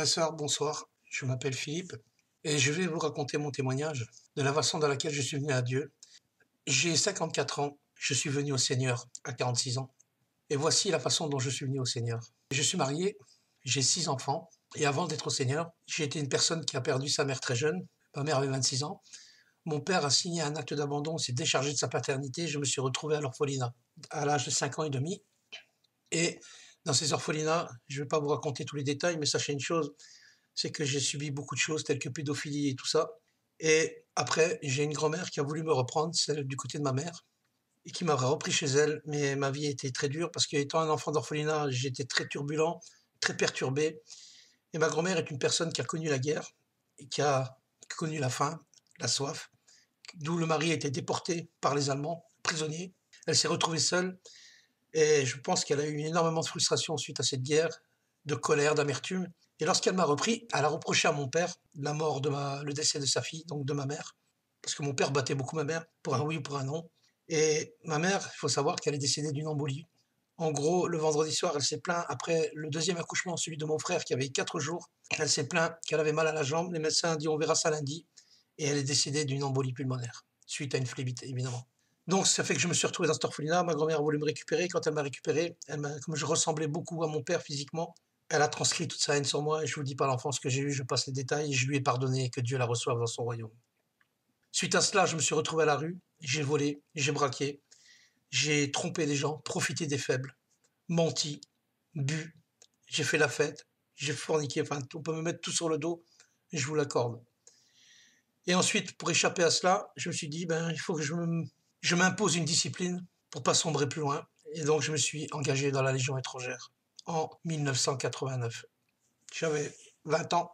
Frères et sœurs, bonsoir. Je m'appelle Philippe et je vais vous raconter mon témoignage de la façon dans laquelle je suis venu à Dieu. J'ai 54 ans, je suis venu au Seigneur à 46 ans et voici la façon dont je suis venu au Seigneur. Je suis marié, j'ai 6 enfants et avant d'être au Seigneur, j'ai été une personne qui a perdu sa mère très jeune. Ma mère avait 26 ans. Mon père a signé un acte d'abandon, s'est déchargé de sa paternité. Je me suis retrouvé à l'orphelinat à l'âge de 5 ans et demi. Et dans ces orphelinats, je ne vais pas vous raconter tous les détails, mais sachez une chose, c'est que j'ai subi beaucoup de choses telles que pédophilie et tout ça. Et après, j'ai une grand-mère qui a voulu me reprendre, celle du côté de ma mère, et qui m'a repris chez elle. Mais ma vie était très dure parce qu'étant un enfant d'orphelinat, j'étais très turbulent, très perturbé. Et ma grand-mère est une personne qui a connu la guerre, et qui a connu la faim, la soif, d'où le mari a été déporté par les Allemands, prisonnier. Elle s'est retrouvée seule et je pense qu'elle a eu énormément de frustration suite à cette guerre, de colère, d'amertume. Et lorsqu'elle m'a repris, elle a reproché à mon père la mort le décès de sa fille, donc de ma mère, parce que mon père battait beaucoup ma mère, pour un oui ou pour un non. Et ma mère, il faut savoir qu'elle est décédée d'une embolie. En gros, le vendredi soir, elle s'est plainte, après le deuxième accouchement, celui de mon frère, qui avait 4 jours, elle s'est plainte qu'elle avait mal à la jambe. Les médecins ont dit on verra ça lundi. Et elle est décédée d'une embolie pulmonaire, suite à une phlébite, évidemment. Donc ça fait que je me suis retrouvé dans cet orphelinat. Ma grand-mère a voulu me récupérer. Quand elle m'a récupéré, comme je ressemblais beaucoup à mon père physiquement, elle a transcrit toute sa haine sur moi. Et je vous dis pas l'enfance que j'ai eue, je passe les détails. Et je lui ai pardonné et que Dieu la reçoive dans son royaume. Suite à cela, je me suis retrouvé à la rue. J'ai volé, j'ai braqué, j'ai trompé les gens, profité des faibles, menti, bu, j'ai fait la fête, j'ai forniqué. Enfin, on peut me mettre tout sur le dos, je vous l'accorde. Et ensuite, pour échapper à cela, je me suis dit, il faut que je m'impose une discipline pour pas sombrer plus loin. Et donc, je me suis engagé dans la Légion étrangère en 1989. J'avais 20 ans.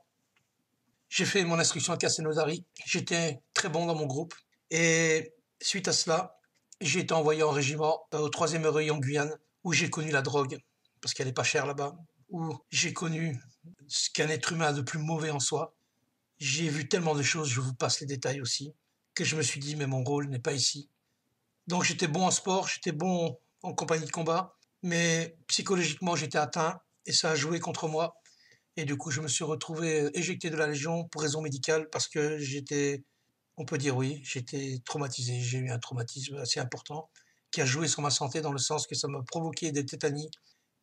J'ai fait mon instruction à Castelnaudary. J'étais très bon dans mon groupe. Et suite à cela, j'ai été envoyé en régiment au 3e REI en Guyane, où j'ai connu la drogue, parce qu'elle n'est pas chère là-bas, où j'ai connu ce qu'un être humain a de plus mauvais en soi. J'ai vu tellement de choses, je vous passe les détails aussi, que je me suis dit, mais mon rôle n'est pas ici. Donc j'étais bon en sport, j'étais bon en compagnie de combat, mais psychologiquement j'étais atteint et ça a joué contre moi. Et du coup, je me suis retrouvé éjecté de la Légion pour raison médicale parce que on peut dire oui, j'étais traumatisé. J'ai eu un traumatisme assez important qui a joué sur ma santé dans le sens que ça m'a provoqué des tétanies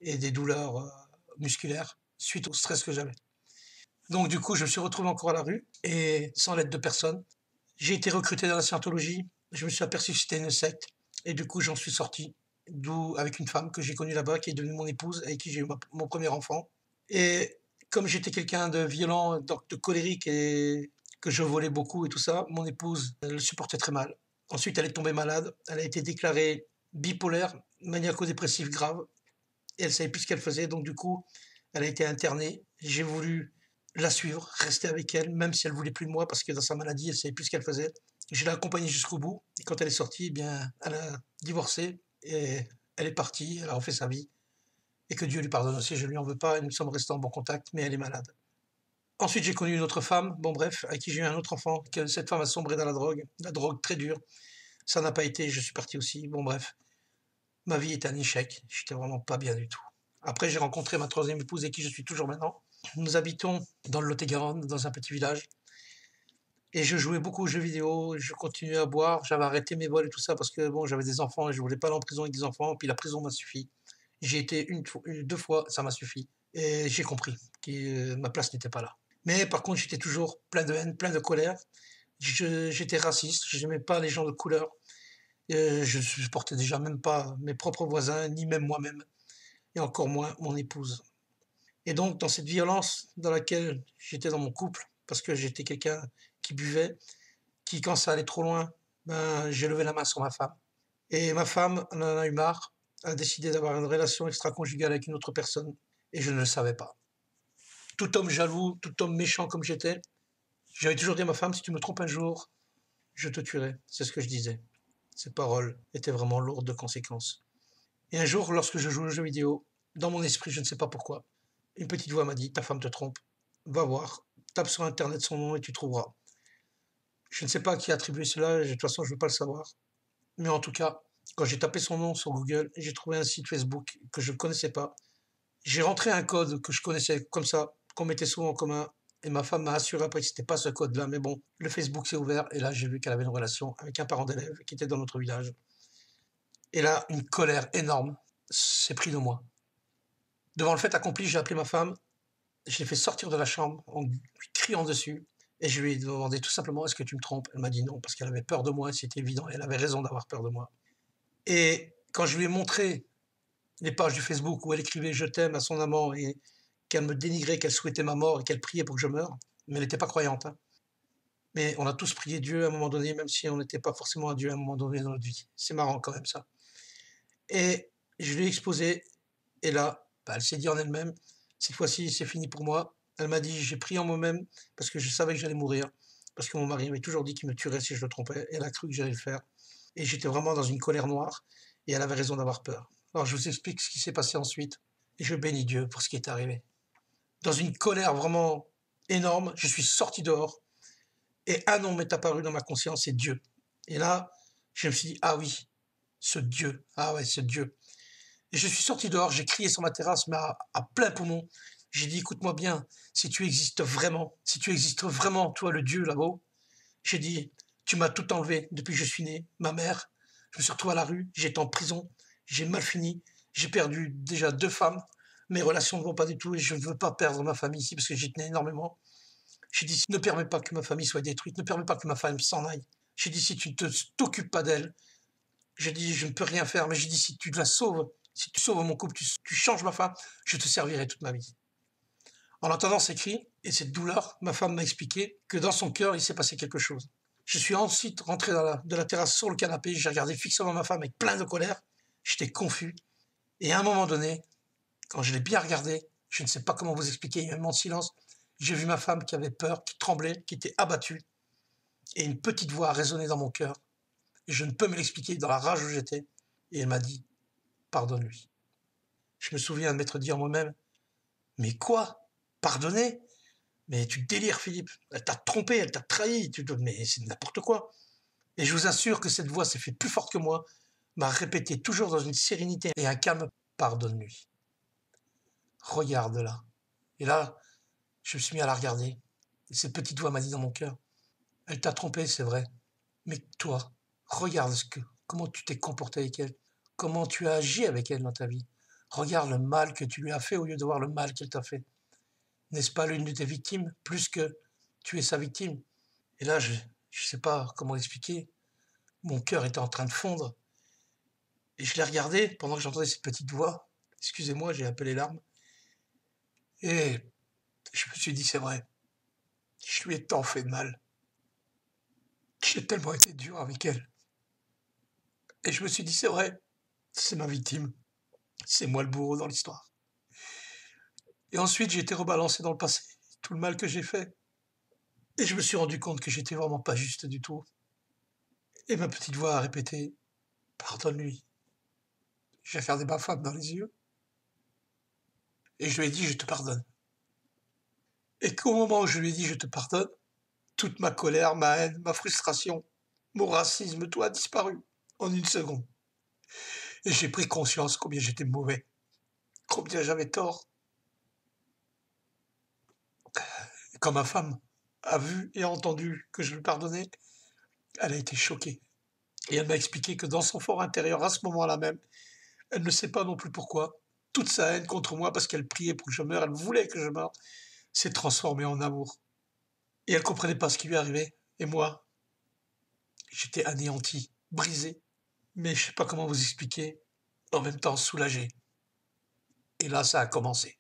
et des douleurs musculaires suite au stress que j'avais. Donc du coup, je me suis retrouvé encore à la rue et sans l'aide de personne. J'ai été recruté dans la scientologie. Je me suis aperçu que c'était une secte et du coup, j'en suis sorti. D'où avec une femme que j'ai connue là-bas, qui est devenue mon épouse, avec qui j'ai eu mon premier enfant. Et comme j'étais quelqu'un de violent, de colérique et que je volais beaucoup et tout ça, mon épouse elle le supportait très mal. Ensuite, elle est tombée malade. Elle a été déclarée bipolaire, maniaco-dépressive grave. Et elle savait plus ce qu'elle faisait. Donc du coup, elle a été internée. J'ai voulu la suivre, rester avec elle, même si elle voulait plus de moi, parce que dans sa maladie, elle savait plus ce qu'elle faisait. Je l'ai accompagnée jusqu'au bout. Et quand elle est sortie, elle a divorcé et elle est partie. Elle a refait sa vie. Et que Dieu lui pardonne aussi. Je lui en veux pas. Nous sommes restés en bon contact, mais elle est malade. Ensuite, j'ai connu une autre femme, bon bref, avec qui j'ai eu un autre enfant. Cette femme a sombré dans la drogue très dure. Ça n'a pas été, je suis parti aussi. Bon bref, ma vie était un échec. J'étais vraiment pas bien du tout. Après, j'ai rencontré ma 3e épouse avec qui je suis toujours maintenant. Nous habitons dans le Lot-et-Garonne, dans un petit village. Et je jouais beaucoup aux jeux vidéo, je continuais à boire, j'avais arrêté mes vols et tout ça parce que bon, j'avais des enfants et je voulais pas aller en prison avec des enfants, puis la prison m'a suffi. J'ai été deux fois, ça m'a suffi. Et j'ai compris que ma place n'était pas là. Mais par contre, j'étais toujours plein de haine, plein de colère. J'étais raciste, je n'aimais pas les gens de couleur. Je ne supportais déjà même pas mes propres voisins, ni même moi-même, et encore moins mon épouse. Et donc, dans cette violence dans laquelle j'étais dans mon couple, parce que j'étais quelqu'un qui buvait, qui, quand ça allait trop loin, j'ai levé la main sur ma femme. Et ma femme en a eu marre, a décidé d'avoir une relation extra-conjugale avec une autre personne, et je ne le savais pas. Tout homme jaloux, tout homme méchant comme j'étais, j'avais toujours dit à ma femme, si tu me trompes un jour, je te tuerai. C'est ce que je disais. Ces paroles étaient vraiment lourdes de conséquences. Et un jour, lorsque je jouais aux jeux vidéo, dans mon esprit, je ne sais pas pourquoi, une petite voix m'a dit, ta femme te trompe, va voir, tape sur internet son nom et tu trouveras. Je ne sais pas à qui attribuer cela, de toute façon je ne veux pas le savoir. Mais en tout cas, quand j'ai tapé son nom sur Google, j'ai trouvé un site Facebook que je ne connaissais pas. J'ai rentré un code que je connaissais comme ça, qu'on mettait souvent en commun. Et ma femme m'a assuré après que c'était pas ce code-là. Mais bon, le Facebook s'est ouvert et là, j'ai vu qu'elle avait une relation avec un parent d'élève qui était dans notre village. Et là, une colère énorme s'est prise de moi. Devant le fait accompli, j'ai appelé ma femme. Je l'ai fait sortir de la chambre en lui criant dessus. Et je lui ai demandé tout simplement, est-ce que tu me trompes? Elle m'a dit non, parce qu'elle avait peur de moi, c'était évident. Elle avait raison d'avoir peur de moi. Et quand je lui ai montré les pages du Facebook où elle écrivait je t'aime à son amant et qu'elle me dénigrait, qu'elle souhaitait ma mort et qu'elle priait pour que je meure, mais elle n'était pas croyante. Hein. Mais on a tous prié Dieu à un moment donné, même si on n'était pas forcément à Dieu à un moment donné dans notre vie. C'est marrant quand même ça. Et je lui ai exposé, et là, elle s'est dit en elle-même, cette fois-ci c'est fini pour moi. Elle m'a dit, j'ai prié en moi-même parce que je savais que j'allais mourir, parce que mon mari m'avait toujours dit qu'il me tuerait si je le trompais, et elle a cru que j'allais le faire. Et j'étais vraiment dans une colère noire, et elle avait raison d'avoir peur. Alors je vous explique ce qui s'est passé ensuite, et je bénis Dieu pour ce qui est arrivé. Dans une colère vraiment énorme, je suis sorti dehors, et un nom m'est apparu dans ma conscience, c'est Dieu. Et là, je me suis dit, ah oui, ce Dieu, ah ouais, ce Dieu. Et je suis sorti dehors, j'ai crié sur ma terrasse, mais à plein poumon. J'ai dit, écoute-moi bien, si tu existes vraiment, toi, le Dieu là-haut, j'ai dit, tu m'as tout enlevé depuis que je suis né, ma mère, je me suis retrouvé à la rue, j'étais en prison, j'ai mal fini, j'ai perdu déjà 2 femmes, mes relations ne vont pas du tout et je ne veux pas perdre ma famille ici parce que j'y tenais énormément. J'ai dit, ne permets pas que ma famille soit détruite, ne permets pas que ma femme s'en aille. J'ai dit, si tu ne t'occupes pas d'elle, j'ai dit, je ne peux rien faire, mais j'ai dit, si tu la sauves, si tu sauves mon couple, tu changes ma femme, je te servirai toute ma vie. En entendant ces cris et cette douleur, ma femme m'a expliqué que dans son cœur, il s'est passé quelque chose. Je suis ensuite rentré de la terrasse sur le canapé, j'ai regardé fixement ma femme avec plein de colère, j'étais confus. Et à un moment donné, quand je l'ai bien regardé, je ne sais pas comment vous expliquer, il y a un moment de silence, j'ai vu ma femme qui avait peur, qui tremblait, qui était abattue. Et une petite voix a résonné dans mon cœur. Et je ne peux me l'expliquer dans la rage où j'étais. Et elle m'a dit, pardonne-lui. Je me souviens de m'être dit en moi-même, mais quoi? Pardonner? Mais tu délires, Philippe. Elle t'a trompé, elle t'a trahi. Mais c'est n'importe quoi. Et je vous assure que cette voix s'est fait plus forte que moi, m'a répété toujours dans une sérénité et un calme, pardonne-lui. Regarde-la. Et là, je me suis mis à la regarder. Et cette petite voix m'a dit dans mon cœur, elle t'a trompé, c'est vrai. Mais toi, regarde comment tu t'es comporté avec elle. Comment tu as agi avec elle dans ta vie. Regarde le mal que tu lui as fait au lieu de voir le mal qu'elle t'a fait. N'est-ce pas l'une de tes victimes, plus que tu es sa victime? Et là, je ne sais pas comment expliquer. Mon cœur était en train de fondre. Et je l'ai regardé pendant que j'entendais cette petite voix. Excusez-moi, j'ai un peu les larmes. Et je me suis dit, c'est vrai. Je lui ai tant fait de mal. J'ai tellement été dur avec elle. Et je me suis dit, c'est vrai. C'est ma victime. C'est moi le bourreau dans l'histoire. Et ensuite, j'ai été rebalancé dans le passé. Tout le mal que j'ai fait. Et je me suis rendu compte que j'étais vraiment pas juste du tout. Et ma petite voix a répété, pardonne-lui. J'ai regardé ma femme dans les yeux. Et je lui ai dit, je te pardonne. Et qu'au moment où je lui ai dit, je te pardonne, toute ma colère, ma haine, ma frustration, mon racisme, tout a disparu en une seconde. Et j'ai pris conscience combien j'étais mauvais, combien j'avais tort. Et quand ma femme a vu et entendu que je lui pardonnais, elle a été choquée. Et elle m'a expliqué que dans son fort intérieur, à ce moment-là même, elle ne sait pas non plus pourquoi, toute sa haine contre moi, parce qu'elle priait pour que je meure, elle voulait que je meure, s'est transformée en amour. Et elle ne comprenait pas ce qui lui arrivait. Et moi, j'étais anéanti, brisé. Mais je ne sais pas comment vous expliquer, en même temps soulagé. Et là, ça a commencé.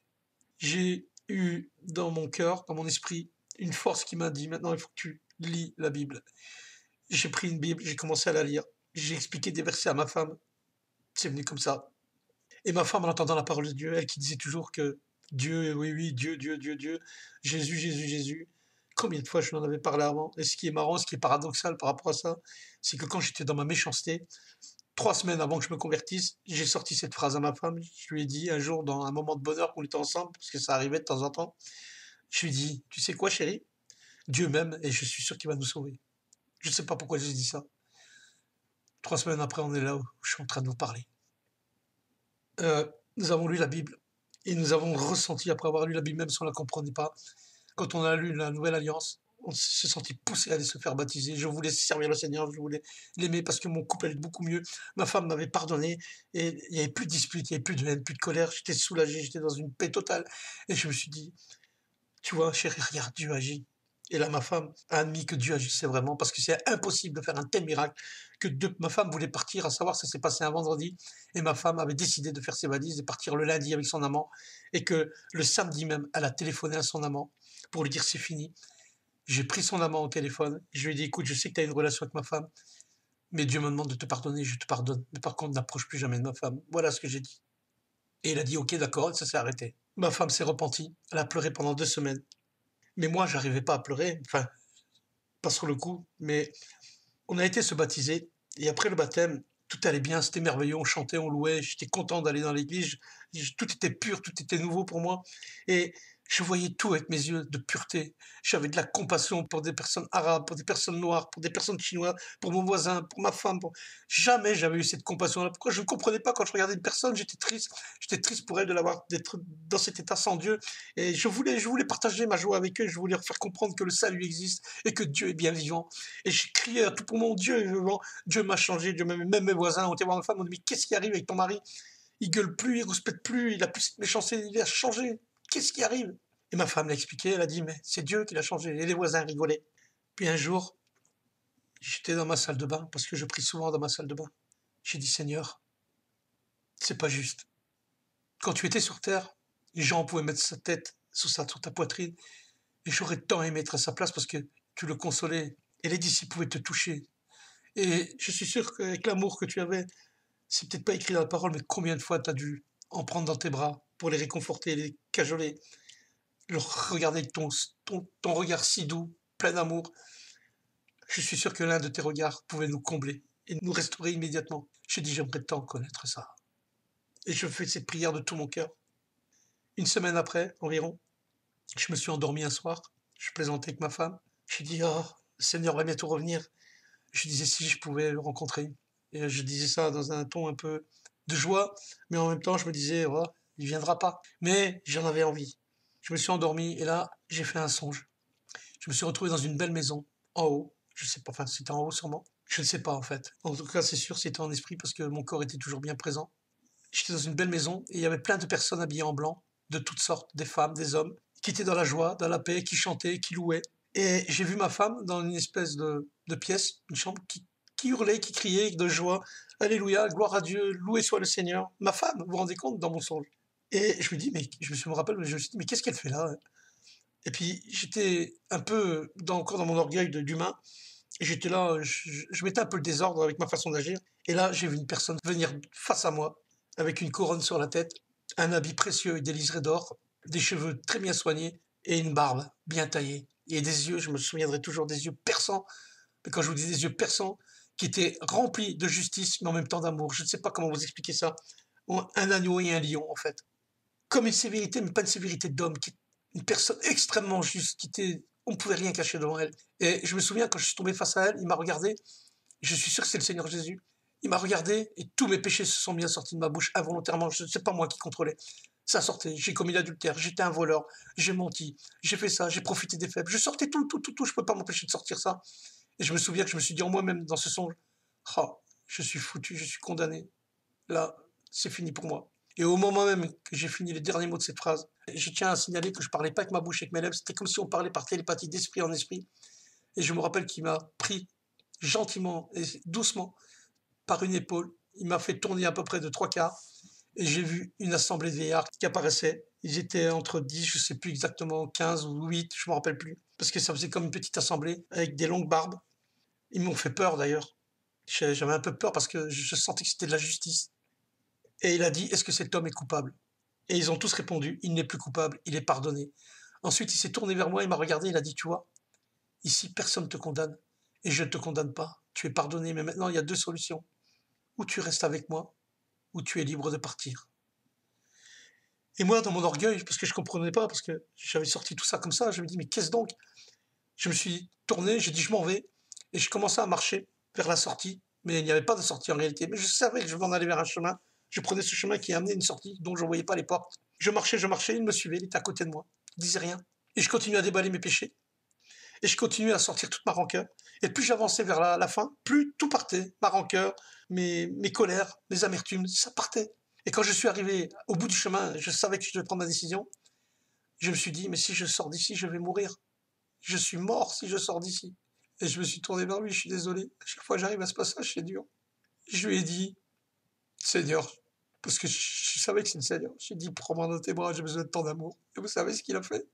J'ai eu dans mon cœur, dans mon esprit, une force qui m'a dit, maintenant il faut que tu lis la Bible. J'ai pris une Bible, j'ai commencé à la lire. J'ai expliqué des versets à ma femme. C'est venu comme ça. Et ma femme, en entendant la parole de Dieu, elle qui disait toujours que Dieu, oui, oui, Dieu, Dieu, Dieu, Dieu, Jésus, Jésus, Jésus. Combien de fois je l'en avais parlé avant? Et ce qui est marrant, ce qui est paradoxal par rapport à ça, c'est que quand j'étais dans ma méchanceté, 3 semaines avant que je me convertisse, j'ai sorti cette phrase à ma femme. Je lui ai dit un jour, dans un moment de bonheur qu'on était ensemble, parce que ça arrivait de temps en temps, je lui ai dit, tu sais quoi, chérie? Dieu m'aime et je suis sûr qu'il va nous sauver. Je ne sais pas pourquoi j'ai dit ça. 3 semaines après, on est là où je suis en train de vous parler. Nous avons lu la Bible Et nous avons ressenti, après avoir lu la Bible, même si on ne la comprenait pas, quand on a lu la Nouvelle Alliance, on s'est senti poussé à aller se faire baptiser. Je voulais servir le Seigneur, je voulais l'aimer parce que mon couple allait beaucoup mieux. Ma femme m'avait pardonné et il n'y avait plus de dispute, il n'y avait plus de haine, plus de colère. J'étais soulagé, j'étais dans une paix totale. Et je me suis dit, tu vois, chérie, regarde, Dieu agit. Et là, ma femme a admis que Dieu agissait vraiment parce que c'est impossible de faire un tel miracle que ma femme voulait partir, à savoir, ça s'est passé un vendredi et ma femme avait décidé de faire ses valises et partir le lundi avec son amant et que le samedi même, elle a téléphoné à son amant pour lui dire c'est fini. J'ai pris son amant au téléphone, je lui ai dit écoute, je sais que tu as une relation avec ma femme, mais Dieu me demande de te pardonner, je te pardonne. Mais par contre, n'approche plus jamais de ma femme. Voilà ce que j'ai dit. Et il a dit ok, d'accord, et ça s'est arrêté. Ma femme s'est repentie, elle a pleuré pendant 2 semaines. Mais moi, j'arrivais pas à pleurer, enfin, pas sur le coup, mais on a été se baptiser, et après le baptême, tout allait bien, c'était merveilleux, on chantait, on louait, j'étais content d'aller dans l'église, tout était pur, tout était nouveau pour moi, et je voyais tout avec mes yeux de pureté. J'avais de la compassion pour des personnes arabes, pour des personnes noires, pour des personnes chinoises, pour mon voisin, pour ma femme. Jamais j'avais eu cette compassion-là. Pourquoi je ne comprenais pas quand je regardais une personne, j'étais triste pour elle de l'avoir d'être dans cet état sans Dieu. Et je voulais partager ma joie avec eux, je voulais leur faire comprendre que le salut existe et que Dieu est bien vivant. Et j'ai crié à tout pour mon Dieu, Dieu m'a changé, Dieu même mes voisins ont été voir ma femme, on dit mais qu'est-ce qui arrive avec ton mari? Il gueule plus, il rouspète plus, il a plus cette méchanceté, il a changé. Qu'est-ce qui arrive? Et ma femme l'a expliqué, elle a dit mais c'est Dieu qui l'a changé. Et les voisins rigolaient. Puis un jour, j'étais dans ma salle de bain, parce que je prie souvent dans ma salle de bain. J'ai dit Seigneur, c'est pas juste. Quand tu étais sur terre, les gens pouvaient mettre sa tête sur ta poitrine, et j'aurais tant aimé être à sa place parce que tu le consolais, et les disciples pouvaient te toucher. Et je suis sûr qu'avec l'amour que tu avais, c'est peut-être pas écrit dans la parole, mais combien de fois tu as dû en prendre dans tes bras pour les réconforter, les cajoler, leur regarder avec ton regard si doux, plein d'amour. Je suis sûr que l'un de tes regards pouvait nous combler et nous restaurer immédiatement. Je dis, j'aimerais tant connaître ça. Et je fais cette prière de tout mon cœur. Une semaine après, environ, je me suis endormi un soir. Je plaisantais avec ma femme. Je dis, oh, le Seigneur va bientôt revenir. Je disais si je pouvais le rencontrer. Et je disais ça dans un ton un peu de joie, mais en même temps, je me disais, oh, il viendra pas. Mais j'en avais envie. Je me suis endormi et là, j'ai fait un songe. Je me suis retrouvé dans une belle maison, en haut. Je sais pas, enfin, c'était en haut sûrement. Je ne sais pas en fait. En tout cas, c'est sûr, c'était en esprit parce que mon corps était toujours bien présent. J'étais dans une belle maison et il y avait plein de personnes habillées en blanc, de toutes sortes, des femmes, des hommes, qui étaient dans la joie, dans la paix, qui chantaient, qui louaient. Et j'ai vu ma femme dans une espèce de pièce, une chambre, qui hurlait, qui criait de joie. Alléluia, gloire à Dieu, loué soit le Seigneur. Ma femme, vous vous rendez compte, dans mon songe. Et je me dis, mais je me rappelle, je me suis dit, mais qu'est-ce qu'elle fait là? Et puis j'étais un peu encore dans mon orgueil d'humain. Et j'étais là, je mettais un peu le désordre avec ma façon d'agir. Et là, j'ai vu une personne venir face à moi, avec une couronne sur la tête, un habit précieux et délivré d'or, des cheveux très bien soignés et une barbe bien taillée. Et des yeux, je me souviendrai toujours, des yeux perçants. Mais quand je vous dis des yeux perçants, qui étaient remplis de justice, mais en même temps d'amour. Je ne sais pas comment vous expliquer ça. Un agneau et un lion, en fait. Comme une sévérité, mais pas une sévérité d'homme, une personne extrêmement juste, on ne pouvait rien cacher devant elle. Et je me souviens, quand je suis tombé face à elle, il m'a regardé, je suis sûr que c'est le Seigneur Jésus. Il m'a regardé et tous mes péchés se sont bien sortis de ma bouche involontairement. Ce n'est pas moi qui contrôlais. Ça sortait. J'ai commis l'adultère, j'étais un voleur, j'ai menti, j'ai fait ça, j'ai profité des faibles. Je sortais tout. Je ne peux pas m'empêcher de sortir ça. Et je me souviens que je me suis dit en moi-même dans ce songe, oh, je suis foutu, je suis condamné. Là, c'est fini pour moi. Et au moment même que j'ai fini les derniers mots de cette phrase, je tiens à signaler que je ne parlais pas avec ma bouche, avec mes lèvres. C'était comme si on parlait par télépathie, d'esprit en esprit. Et je me rappelle qu'il m'a pris gentiment et doucement par une épaule. Il m'a fait tourner à peu près de 3/4. Et j'ai vu une assemblée de vieillards qui apparaissaient. Ils étaient entre 10, je ne sais plus exactement, 15 ou 8, je ne me rappelle plus. Parce que ça faisait comme une petite assemblée avec des longues barbes. Ils m'ont fait peur d'ailleurs. J'avais un peu peur parce que je sentais que c'était de la justice. Et il a dit, est-ce que cet homme est coupable? Et ils ont tous répondu, il n'est plus coupable, il est pardonné. Ensuite, il s'est tourné vers moi, il m'a regardé, il a dit, tu vois, ici, personne ne te condamne. Et je ne te condamne pas. Tu es pardonné, mais maintenant, il y a deux solutions. Ou tu restes avec moi, ou tu es libre de partir. Et moi, dans mon orgueil, parce que je ne comprenais pas, parce que j'avais sorti tout ça comme ça, je me dis, mais qu'est-ce donc? Je me suis tourné, j'ai dit, je m'en vais. Et je commençais à marcher vers la sortie, mais il n'y avait pas de sortie en réalité. Mais je savais que je m'en allais vers un chemin. Je prenais ce chemin qui amenait une sortie dont je ne voyais pas les portes. Je marchais, il me suivait, il était à côté de moi. Il ne disait rien. Et je continuais à déballer mes péchés. Et je continuais à sortir toute ma rancœur. Et plus j'avançais vers la fin, plus tout partait. Ma rancœur, mes colères, mes amertumes, ça partait. Et quand je suis arrivé au bout du chemin, je savais que je devais prendre ma décision. Je me suis dit, mais si je sors d'ici, je vais mourir. Je suis mort si je sors d'ici. Et je me suis tourné vers lui, je suis désolé. À chaque fois que j'arrive à ce passage, c'est dur. Je lui ai dit, Seigneur, parce que je savais que c'est le Seigneur. J'ai dit, prends-moi dans tes bras, j'ai besoin de ton amour. Et vous savez ce qu'il a fait?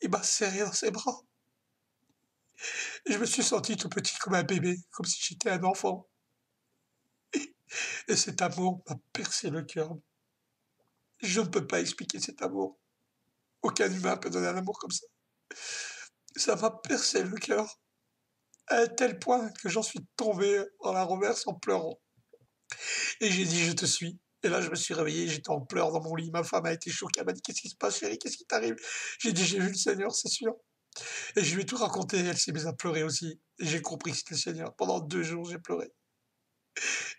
Il m'a serré dans ses bras. Et je me suis senti tout petit comme un bébé, comme si j'étais un enfant. Et cet amour m'a percé le cœur. Je ne peux pas expliquer cet amour. Aucun humain peut donner un amour comme ça. Ça m'a percé le cœur, à un tel point que j'en suis tombé dans la renverse en pleurant. Et j'ai dit, je te suis. Et là, je me suis réveillé, j'étais en pleurs dans mon lit. Ma femme a été choquée, elle m'a dit, qu'est-ce qui se passe, chérie, qu'est-ce qui t'arrive? J'ai dit, j'ai vu le Seigneur, c'est sûr. Et je lui ai tout raconté, elle s'est mise à pleurer aussi. Et j'ai compris que c'était le Seigneur. Pendant 2 jours, j'ai pleuré.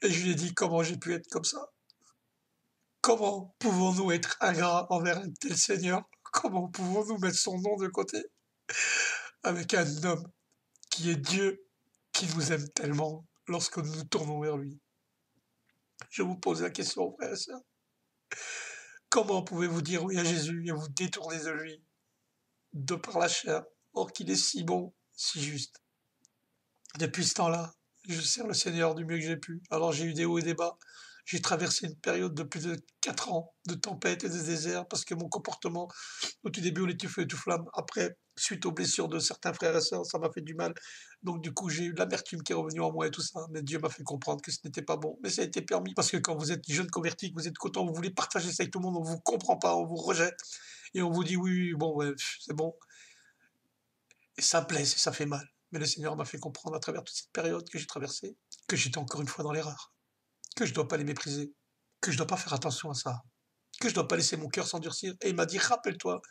Et je lui ai dit, comment j'ai pu être comme ça? Comment pouvons-nous être ingrats envers un tel Seigneur? Comment pouvons-nous mettre son nom de côté avec un homme qui est Dieu, qui nous aime tellement lorsque nous nous tournons vers lui? Je vous pose la question, frères et sœurs. Comment pouvez-vous dire oui à Jésus et vous détourner de lui, de par la chair, or qu'il est si bon, si juste? Depuis ce temps-là, je sers le Seigneur du mieux que j'ai pu. Alors j'ai eu des hauts et des bas. J'ai traversé une période de plus de 4 ans de tempête et de désert parce que mon comportement, au tout début, on était feu et tout flamme. Après, suite aux blessures de certains frères et sœurs, ça m'a fait du mal. Donc du coup, j'ai eu l'amertume qui est revenue en moi et tout ça. Mais Dieu m'a fait comprendre que ce n'était pas bon. Mais ça a été permis parce que quand vous êtes jeune converti, que vous êtes content, vous voulez partager ça avec tout le monde, on ne vous comprend pas, on vous rejette. Et on vous dit oui, oui, bon, ouais, c'est bon. Et ça blesse et ça fait mal. Mais le Seigneur m'a fait comprendre à travers toute cette période que j'ai traversée que j'étais encore une fois dans l'erreur, que je ne dois pas les mépriser, que je ne dois pas faire attention à ça, que je ne dois pas laisser mon cœur s'endurcir. Et il m'a dit, rappelle-toi,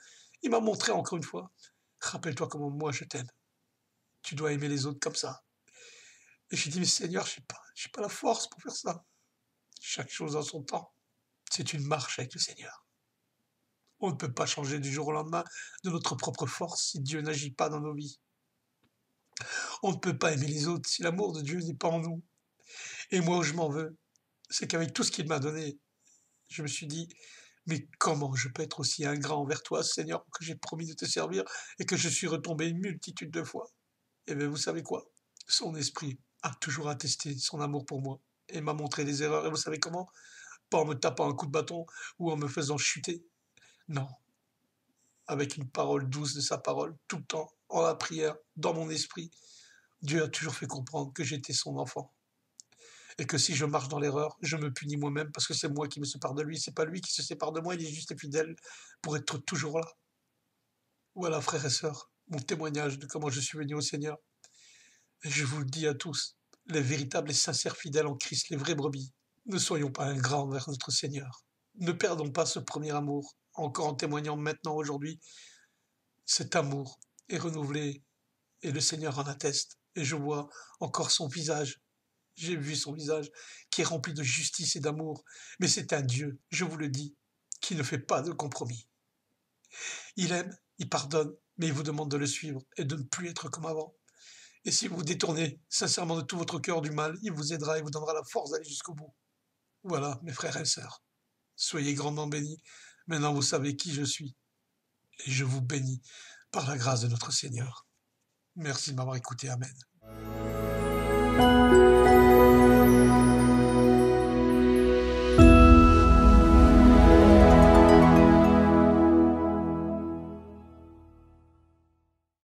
il m'a montré encore une fois, rappelle-toi comment moi je t'aime. Tu dois aimer les autres comme ça. Et j'ai dit, mais Seigneur, je n'ai pas la force pour faire ça. Chaque chose en son temps. C'est une marche avec le Seigneur. On ne peut pas changer du jour au lendemain de notre propre force si Dieu n'agit pas dans nos vies. On ne peut pas aimer les autres si l'amour de Dieu n'est pas en nous. Et moi, où je m'en veux, c'est qu'avec tout ce qu'il m'a donné, je me suis dit, mais comment je peux être aussi ingrat envers toi, Seigneur, que j'ai promis de te servir et que je suis retombé une multitude de fois? Eh bien, vous savez quoi? Son esprit a toujours attesté son amour pour moi et m'a montré les erreurs. Et vous savez comment? Pas en me tapant un coup de bâton ou en me faisant chuter. Non, avec une parole douce de sa parole, tout le temps, en la prière, dans mon esprit. Dieu a toujours fait comprendre que j'étais son enfant. Et que si je marche dans l'erreur, je me punis moi-même parce que c'est moi qui me sépare de lui, c'est pas lui qui se sépare de moi, il est juste fidèle pour être toujours là. Voilà, frères et sœurs, mon témoignage de comment je suis venu au Seigneur. Et je vous le dis à tous, les véritables et sincères fidèles en Christ, les vraies brebis, ne soyons pas ingrats envers notre Seigneur. Ne perdons pas ce premier amour, encore en témoignant maintenant aujourd'hui. Cet amour est renouvelé et le Seigneur en atteste. Et je vois encore son visage. J'ai vu son visage qui est rempli de justice et d'amour. Mais c'est un Dieu, je vous le dis, qui ne fait pas de compromis. Il aime, il pardonne, mais il vous demande de le suivre et de ne plus être comme avant. Et si vous vous détournez sincèrement de tout votre cœur du mal, il vous aidera et vous donnera la force d'aller jusqu'au bout. Voilà, mes frères et sœurs, soyez grandement bénis. Maintenant, vous savez qui je suis. Et je vous bénis par la grâce de notre Seigneur. Merci de m'avoir écouté. Amen.